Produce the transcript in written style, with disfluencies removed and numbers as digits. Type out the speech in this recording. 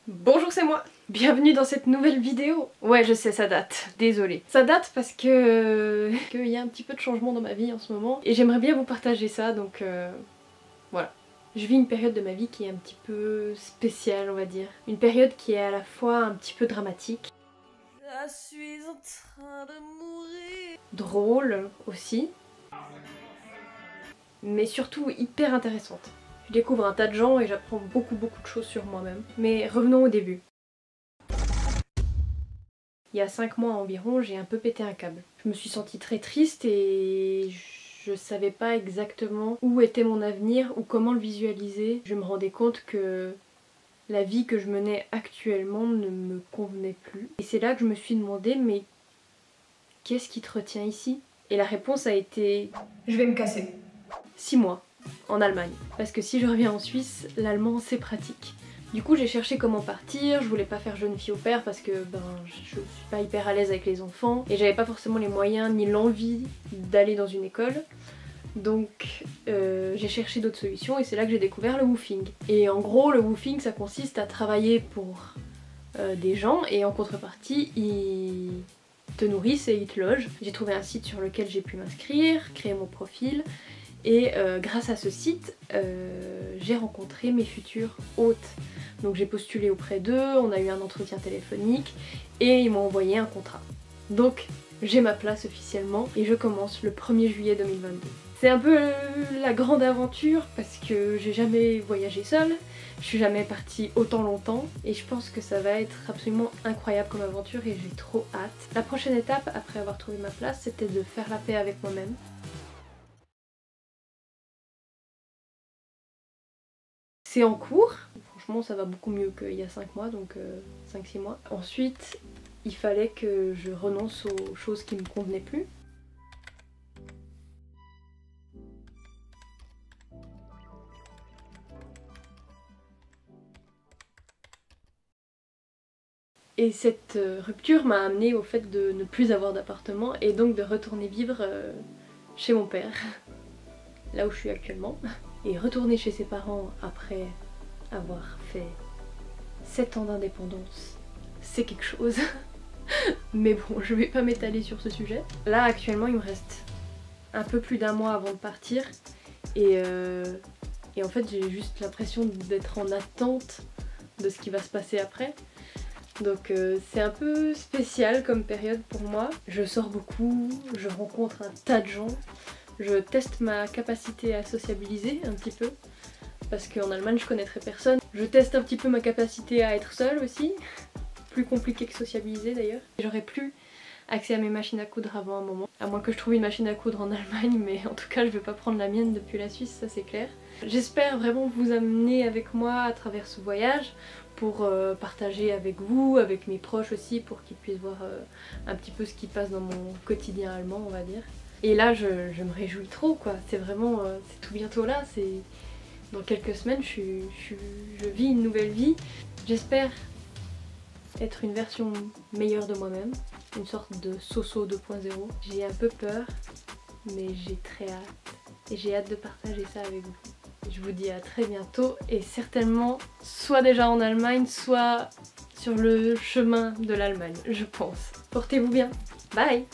Bonjour, c'est moi. Bienvenue dans cette nouvelle vidéo. Ouais, je sais, ça date. Désolée. Ça date parce que qu'il y a un petit peu de changement dans ma vie en ce moment et j'aimerais bien vous partager ça, donc voilà. Je vis une période de ma vie qui est un petit peu spéciale, on va dire. Une période qui est à la fois un petit peu dramatique. Je suis en train de mourir. Drôle aussi. Mais surtout hyper intéressante. Je découvre un tas de gens et j'apprends beaucoup de choses sur moi-même. Mais revenons au début. Il y a 5 mois environ, j'ai un peu pété un câble. Je me suis sentie très triste et je savais pas exactement où était mon avenir ou comment le visualiser. Je me rendais compte que la vie que je menais actuellement ne me convenait plus. Et c'est là que je me suis demandé, mais qu'est-ce qui te retient ici? Et la réponse a été: je vais me casser. 6 mois en Allemagne. Parce que si je reviens en Suisse, l'allemand c'est pratique. Du coup j'ai cherché comment partir, je voulais pas faire jeune fille au père parce que je suis pas hyper à l'aise avec les enfants et j'avais pas forcément les moyens ni l'envie d'aller dans une école. Donc j'ai cherché d'autres solutions et c'est là que j'ai découvert le woofing. Et en gros le woofing ça consiste à travailler pour des gens et en contrepartie ils te nourrissent et ils te logent. J'ai trouvé un site sur lequel j'ai pu m'inscrire, créer mon profil. Et grâce à ce site, j'ai rencontré mes futurs hôtes. Donc j'ai postulé auprès d'eux, on a eu un entretien téléphonique et ils m'ont envoyé un contrat. Donc j'ai ma place officiellement et je commence le 1er juillet 2022. C'est un peu la grande aventure parce que j'ai jamais voyagé seule, je suis jamais partie autant longtemps et je pense que ça va être absolument incroyable comme aventure et j'ai trop hâte. La prochaine étape, après avoir trouvé ma place, c'était de faire la paix avec moi-même. C'est en cours, franchement ça va beaucoup mieux qu'il y a 5 mois, donc 5-6 mois. Ensuite, il fallait que je renonce aux choses qui me convenaient plus. Et cette rupture m'a amenée au fait de ne plus avoir d'appartement et donc de retourner vivre chez mon père, là où je suis actuellement. Et retourner chez ses parents après avoir fait 7 ans d'indépendance, c'est quelque chose. Mais bon, je vais pas m'étaler sur ce sujet. Là actuellement il me reste un peu plus d'un mois avant de partir et en fait j'ai juste l'impression d'être en attente de ce qui va se passer après. Donc c'est un peu spécial comme période pour moi. Je sors beaucoup, je rencontre un tas de gens, je teste ma capacité à sociabiliser un petit peu parce qu'en Allemagne je connaîtrais personne. Je teste un petit peu ma capacité à être seule aussi, plus compliqué que sociabiliser d'ailleurs. J'aurais plus accès à mes machines à coudre avant un moment, à moins que je trouve une machine à coudre en Allemagne, mais en tout cas je vais pas prendre la mienne depuis la Suisse, ça c'est clair. J'espère vraiment vous amener avec moi à travers ce voyage pour partager avec vous, avec mes proches aussi, pour qu'ils puissent voir un petit peu ce qui passe dans mon quotidien allemand, on va dire. Et là je me réjouis trop quoi, c'est vraiment, c'est tout bientôt là, c'est dans quelques semaines je vis une nouvelle vie. J'espère être une version meilleure de moi-même, une sorte de Soso 2.0. J'ai un peu peur, mais j'ai très hâte. Et j'ai hâte de partager ça avec vous. Je vous dis à très bientôt et certainement soit déjà en Allemagne, soit sur le chemin de l'Allemagne, je pense. Portez-vous bien. Bye!